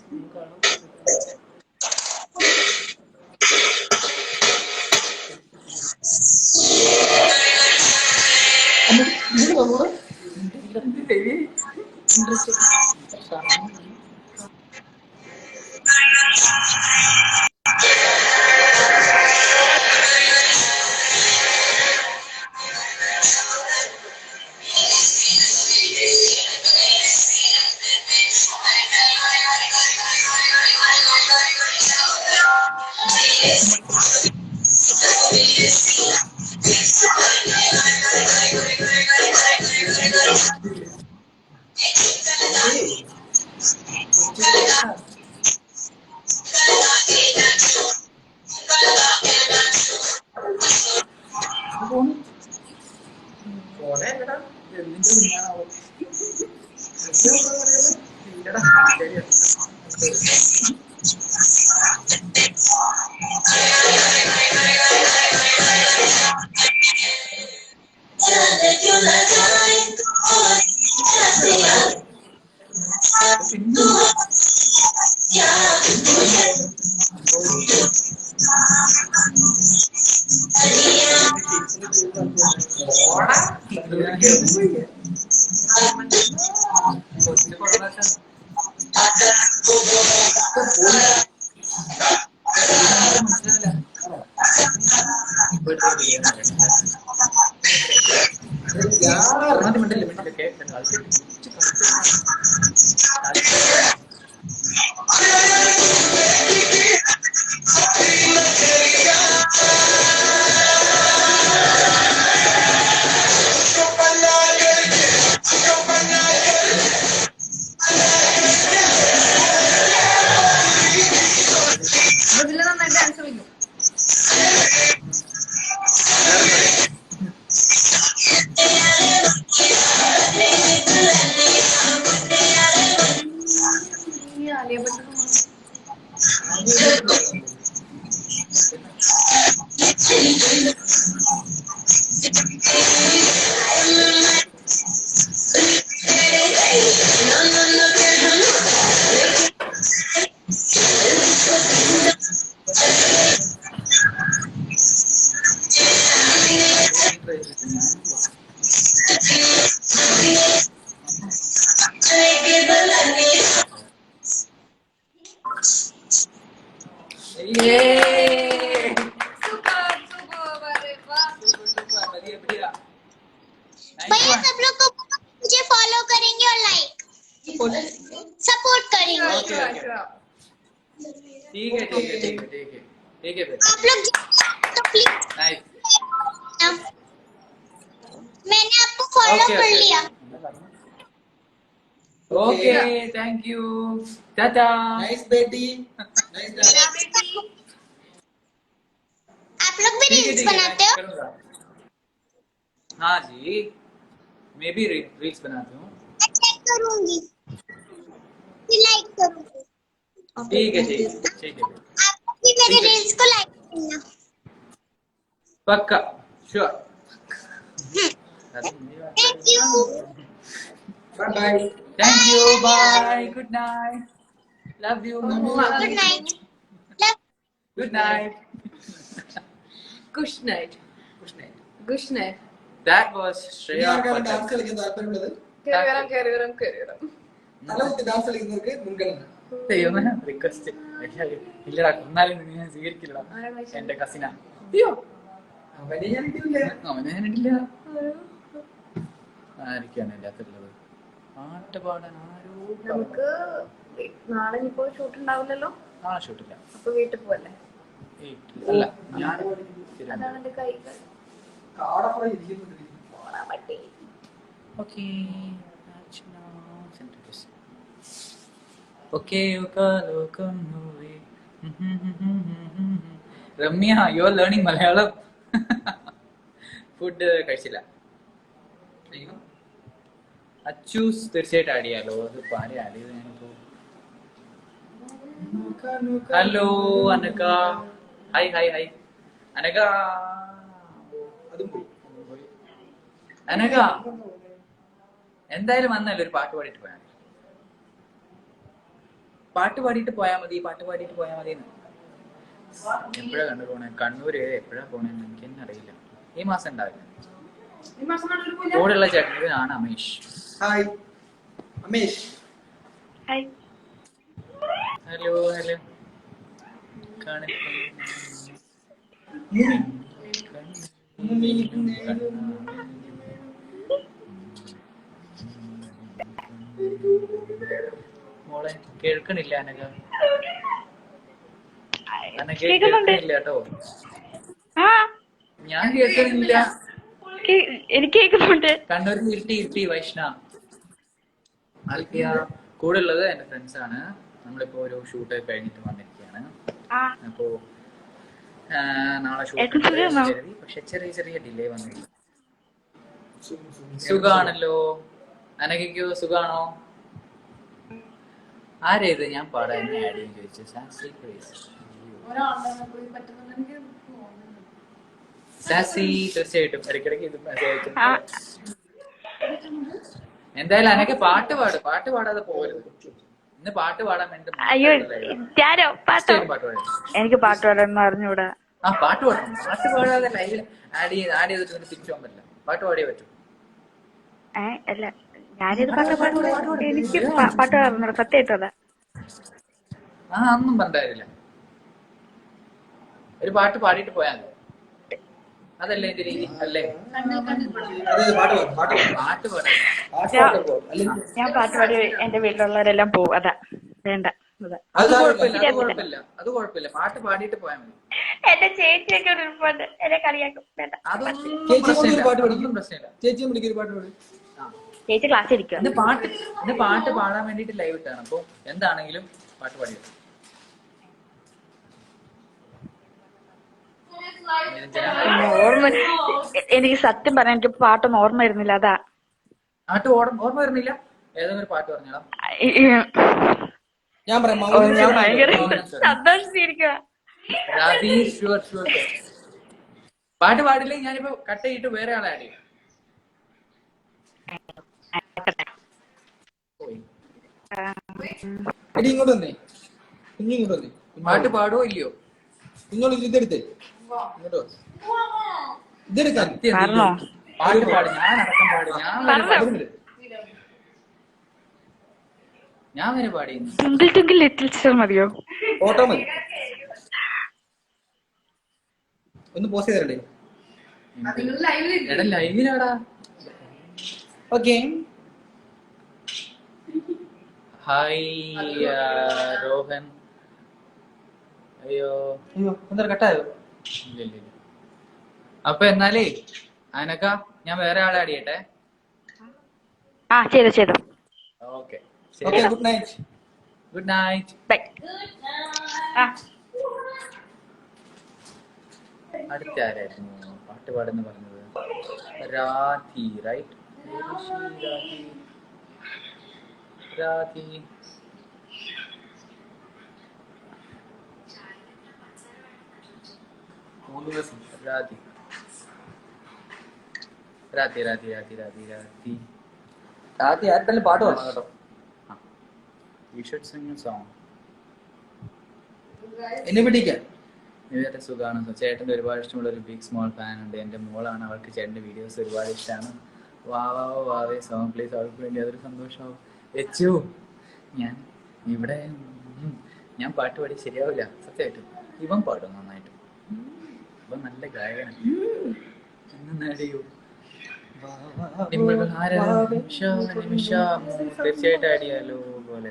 ഇതില് നന്നായിട്ട് ഡാൻസ് കളിക്കും. ഈ ആലിയ ഭട്ട് भैया सब लोग को मुझे फॉलो करेंगे और लाइक सपोर्ट करेंगे। ठीक है ठीक है ठीक है ठीक है ठीक है आप लोग तो प्लीज नाइस मैंने आपको फॉलो Okay, कर okay. लिया। Okay thank you Tata Nice बेटी, nice dad. आप लोग भी रील्स बनाते हो? करूँगा। हाँ जी मैं भी रील्स बनाती हूँ मैं चेक करूंगी, फिर लाइक करूंगी। ठीक है ठीक है ठीक है आप भी मेरे रील्स को लाइक करना। पक्का sure thank you. Bye bye. Thank you bye good night love you good night. Good night Good night. Good night. that was ഇനി Shreya ആർക്കാണ് Patel. ഡാൻസ് കളിക്കാൻ താല്പര്യമുള്ളത്? കേറി വരാം. തലകുത്തി ഡാൻസ് കളിക്കുന്നവർക്ക് മുൻഗണന. ദൈവമേ റിക്വസ്റ്റ് ഇല്ലടാ എന്നാലും നീ ഞാൻ സ്വീകരിക്കില്ലടാ എന്റെ കസിനാ അയ്യോ അവനെ ഞാൻ ഇടില്ല. അവനെ ഞാനിട്ടില്ല ആയിരിക്കാണ് ഇല്ലാത്തുള്ളത് പാട്ട് പാടാൻ ആരോ നമുക്ക് നാളെ ഇനിയിപ്പോ ഷൂട്ട് ഉണ്ടാവില്ലല്ലോ, നാളെ ഷൂട്ടില്ല അപ്പൊ വീട്ടിൽ പോവല്ലേ? അല്ല ഞാൻ അതാണ് എന്റെ കൈ കാടപ്പുറം ഇരിക്കുന്നുണ്ട്. പോണാൻ പറ്റി. ഓക്കെ ഓക്കെ ലോകം no way Ramya you are learning Malayalam food കഴിച്ചില്ല അച്ചൂസ് തീർച്ചയായിട്ടും ആഡ് ചെയ്യാലോ അത് പാടി ആഡ് ചെയ്ത് ഞാനിപ്പോ ഹലോ അനക ഹായ് ഹായ് ഹായ് അനക അതും പോയി. അനക എന്തായാലും വന്നല്ലോ ഒരു പാട്ട് പാടിയിട്ട് പോയാൽ മതി പാട്ട് പാടിയിട്ട് പോയാൽ മതി എപ്പോഴാ കണ്ടു പോണേ കണ്ണൂര് എപ്പോഴാ പോണേന്ന് എനിക്ക് തന്നെ അറിയില്ല ഈ മാസം ഉണ്ടാവില്ല ഈ മാസം കണ്ണൂര് പോയില്ല? കൂടെയുള്ള ചേട്ടനാണ് Amesh hi Amesh. Hello hello മോളെ കേൾക്കണില്ല അനക കേൾക്കണില്ല കേട്ടോ ഞാൻ കേൾക്കണില്ല എനിക്ക് കേൾക്കുന്നുണ്ട്. കണ്ണൂരിൽ ഇരുട്ടി വൈഷ്ണ ആൽഫിയ കൂടെ ഉള്ളത് എന്റെ ഫ്രണ്ട്സ് ആണ്. നമ്മളിപ്പോ ഒരു ഷൂട്ട് കഴിഞ്ഞിട്ട് വന്നിരിക്കുകയാണ്. അപ്പോ നാളെ ഷൂട്ട് പക്ഷെ ചെറിയ ഡിലേ വന്നില്ല. സുഖാണല്ലോ അനഘയ്ക്കോ സുഖാണോ? ആരേത് ഞാൻ പാടാൻ ആഡ് ചെയ്യും ചോദിച്ചു. ഒരാളുടെ പോയി പറ്റുന്നുണ്ടെങ്കിൽ സാസി തീർച്ചയായിട്ടും ഇടയ്ക്കിടയ്ക്ക് ഇത് message അയക്കും. ആ, എന്തായാലും അനക്ക് പാട്ട് പാടാതെ പോകരുത്. ഇന്ന് പാട്ട് പാടാൻ വേണ്ടി അയ്യോ ഞാനോ പാട്ടോ തീർച്ചയായും പാട്ട് പാടും. എനിക്ക് പാട്ട് പാടാൻ അറിഞ്ഞൂടാ. ആ പാട്ട് പാടണം. പാട്ട് പാടാതെ ലൈവിൽ ആഡ് ചെയ്തിട്ട് തിരിച്ചു പോകാൻ പറ്റില്ല. പാട്ട് പാടിയേ പറ്റൂ. അല്ല ഞാനിത് പാട്ട് എനിക്ക് പാട്ട് പാടുന്നുണ്ട് സത്യമായിട്ടും അതാ. ഒന്നും പറഞ്ഞില്ല. ഒരു പാട്ട് പാടിയിട്ട് പോയാൽ മതി. അതല്ലേ എന്റെ രീതി അല്ലേ? പാട്ട് പാടാം. ഞാൻ പാട്ട് പാടി എന്റെ വീട്ടിലുള്ളവരെല്ലാം പോവും. അതാ വേണ്ട. അതാ അത് കുഴപ്പമില്ല. പാട്ട് പാടിയിട്ട് പോയാൽ മതി. എന്റെ ചേച്ചിയൊക്കെ ഒരുപാട് എന്നെ കളിയാക്കും. വേണ്ട. അതൊന്നും പ്രശ്നമില്ല. ചേച്ചി ക്ലാസ് ഇരിക്കുക. ഇന്ന് പാട്ട് പാടാൻ വേണ്ടിട്ട് ലൈവ് ഇട്ടാണ്. അപ്പൊ എന്താണെങ്കിലും പാട്ട് പാടി. ഓർമ്മ എനിക്ക് സത്യം പറയാൻ എനിക്ക് പാട്ടൊന്നും ഓർമ്മ വരുന്നില്ല. അതാ പാട്ട് ഓർമ്മ വരുന്നില്ല. ഏതെങ്കിലും ഒരു പാട്ട് പറഞ്ഞാ. ഞാൻ പറയാം ഞാൻ ഭയങ്കര സന്തോഷിച്ചിരിക്കുക. പാട്ട് പാടില്ലെങ്കിൽ ഞാനിപ്പോ കട്ട് ചെയ്തിട്ട് വേറെ ആളെ ആഡ് ചെയ്യും. എടി ഇങ്ങോട്ട് വന്നേ. ഇങ്ങോട്ട് വന്നേ. പാട്ട് പാടുവോ ഇല്ലയോ? കുഞ്ഞോളൂ ഇതെടുത്തേ. ഇങ്ങോട്ടോ ഇതെടുക്കാൻ പറഞ്ഞോ? പാട്ട് പാടും. ഞാൻ അടക്കം പാടും. ഞാൻ വരെ പാടിയുന്നു. ട്വിങ്കിൾ ട്വിങ്കിൾ ലിറ്റിൽ സ്റ്റാർ മതിയോ? ഫോട്ടോ മതി. ഒന്ന് പോസ്റ്റ് ചെയ്തരണ്ടേ? എടാ ലൈവിലാടാ. ഓക്കെ. ഹായ് രോഹൻ. അയ്യോ എന്താ കട്ടായോ? ഇല്ല. അപ്പൊ എന്നാലേ അനക്ക ഞാൻ വേറെ ആളെ ആഡ് ചെയ്യട്ടെ. ആ ചെയ്തോ. Okay okay. Good night. Good night. Bye. ആ അടുത്ത ആരായിരുന്നു പാട്ട് പാടുന്ന പറഞ്ഞത്? രാധി റൈറ്റ്? രാധി രാധി രാധി രാധി രാധി രാധി രാധി ആദ്യം ആരുടെയും പാട്ട് പാടണം കേട്ടോ. You should sing a song. എന്നെ പിടിക്കാൻ നിവേദ സുഖാണ്. ചേട്ടൻ്റെ ഒരുപാട് ഇഷ്ടമുള്ള ഒരു ബിഗ് സ്മോൾ ഫാൻ ഉണ്ട്. എൻ്റെ മോളാണ്. അവൾക്ക് ചേട്ടൻ്റെ വീഡിയോസ് ഒരുപാട് ഇഷ്ടമാണ്. വാവേ സോങ് പ്ലീസ്. അവൾക്ക് വേണ്ടി അതൊരു സന്തോഷമാവും. വെച്ചു ഞാൻ ഇവിടെ ഞാൻ പാട്ട് പാടി ശരിയാവില്ല സത്യമായിട്ടും. ഇവൻ പാടും നന്നായിട്ട്. ഇവൻ നല്ല ഗായകനാണ്. എന്നറിയൂ തീർച്ചയായിട്ടും ആഡ് ചെയ്യാലോ പോലെ.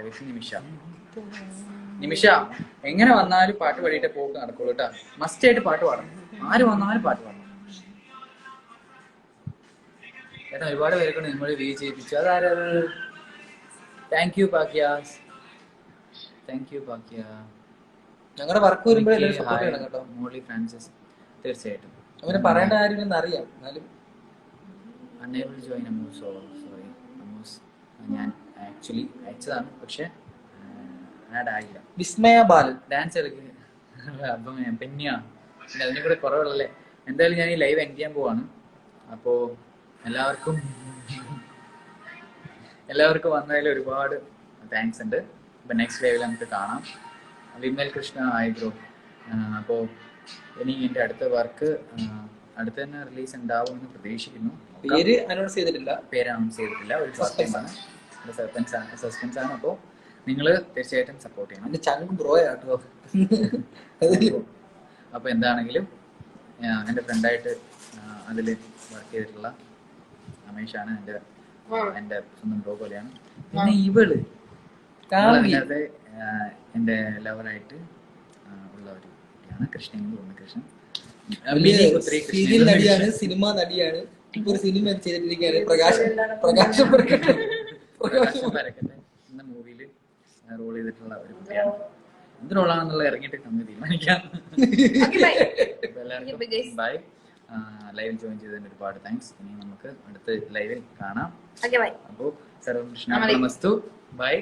നിമിഷ എങ്ങനെ വന്നാലും പാട്ട് പാടിയിട്ടേ പോക്ക് നടക്കുള്ളൂ കേട്ടാ. മസ്റ്റ് ആയിട്ട് പാട്ട് പാടണം. ആര് വന്നാലും പാട്ട് പാടണം. ചേട്ടാ ഒരുപാട് പേരെ കൊണ്ട് നമ്മൾ വീ ചെയ്യിപ്പിച്ചു. അതാരത്? Thank you പാക്യാസ്. ഞങ്ങളുടെ വർക്ക് വരുമ്പോഴേ എല്ലാവരും സപ്പോർട്ട് ചെയ്യണം കേട്ടോ. മോളി ഫ്രാൻസിസ് തീർച്ചയായിട്ടും. അവനെ പറയേണ്ട കാര്യമില്ലെന്ന് അറിയാം. എന്നാലും അൺഎബിൾ ടു ജോയിൻ അമൂസ്. സോറി അമൂസ്. ഞാൻ ആക്ച്വലി അയച്ചതാണ് പക്ഷെ ആഡ് ആയില്ല. വിസ്മയ ബാലൻ ഡാൻസ് കളിക്കുക. അപ്പം പിന്നെയാ പിന്നെ അതിനെ കൂടെ കുറവുള്ളല്ലേ. എന്തായാലും ഞാൻ ഈ ലൈവ് എൻഡ് ചെയ്യാൻ പോവാണ്. അപ്പോൾ എല്ലാവർക്കും വന്നതിൽ ഒരുപാട് താങ്ക്സ് ഉണ്ട്. അപ്പം നെക്സ്റ്റ് ലൈവിൽ നമുക്ക് കാണാം. വിമൽ കൃഷ്ണ ആയിഗ്രോ. അപ്പോൾ ഇനി എൻ്റെ അടുത്ത വർക്ക് അടുത്ത് തന്നെ റിലീസ് ഉണ്ടാവുമെന്ന് പ്രതീക്ഷിക്കുന്നു. പേര് അനൗൺസ് ചെയ്തിട്ടില്ല. ഒരു ഷോർട്ട് ടൈമാണ്. സസ്പെൻസ് ആണ്. അപ്പോൾ നിങ്ങൾ തീർച്ചയായിട്ടും സപ്പോർട്ട് ചെയ്യണം. എന്റെ ചങ്ക് ബ്രോയാട്ടോ. അപ്പോൾ എന്താണെങ്കിലും എൻ്റെ ഫ്രണ്ടായിട്ട് അതിൽ വർക്ക് ചെയ്തിട്ടുള്ള അമേഷാണ്. എൻ്റെ സ്വന്തം ബ്രോ പോലെയാണ്. പിന്നെ ഇവള് അതിനകത്ത് എൻ്റെ ലവറായിട്ട് ഉള്ള ഒരു കുട്ടിയാണ്. കൃഷ്ണൻ. സീരിയൽ നടിയാണ്, സിനിമ നടിയാണ്. ഇപ്പൊ ഒരു സിനിമ ചെയ്തിട്ടിരിക്കുകയാണ്. പ്രകാശം പരക്കട്ടെ എന്ന മൂവിയിൽ റോൾ ചെയ്തിട്ടുള്ള ഒരു കുട്ടിയാണ്. എന്ത് റോളാണെന്നുള്ള ഇറങ്ങിയിട്ട് നമുക്ക് തീരുമാനിക്കാം. എല്ലാവർക്കും ബൈ. ലൈവിൽ ജോയിൻ ചെയ്തതിന് ഒരുപാട് താങ്ക്സ്. ഇനി നമുക്ക് അടുത്ത ലൈവിൽ കാണാം. അപ്പോൾ സർവം കൃഷ്ണ മസ്തു. ബൈ.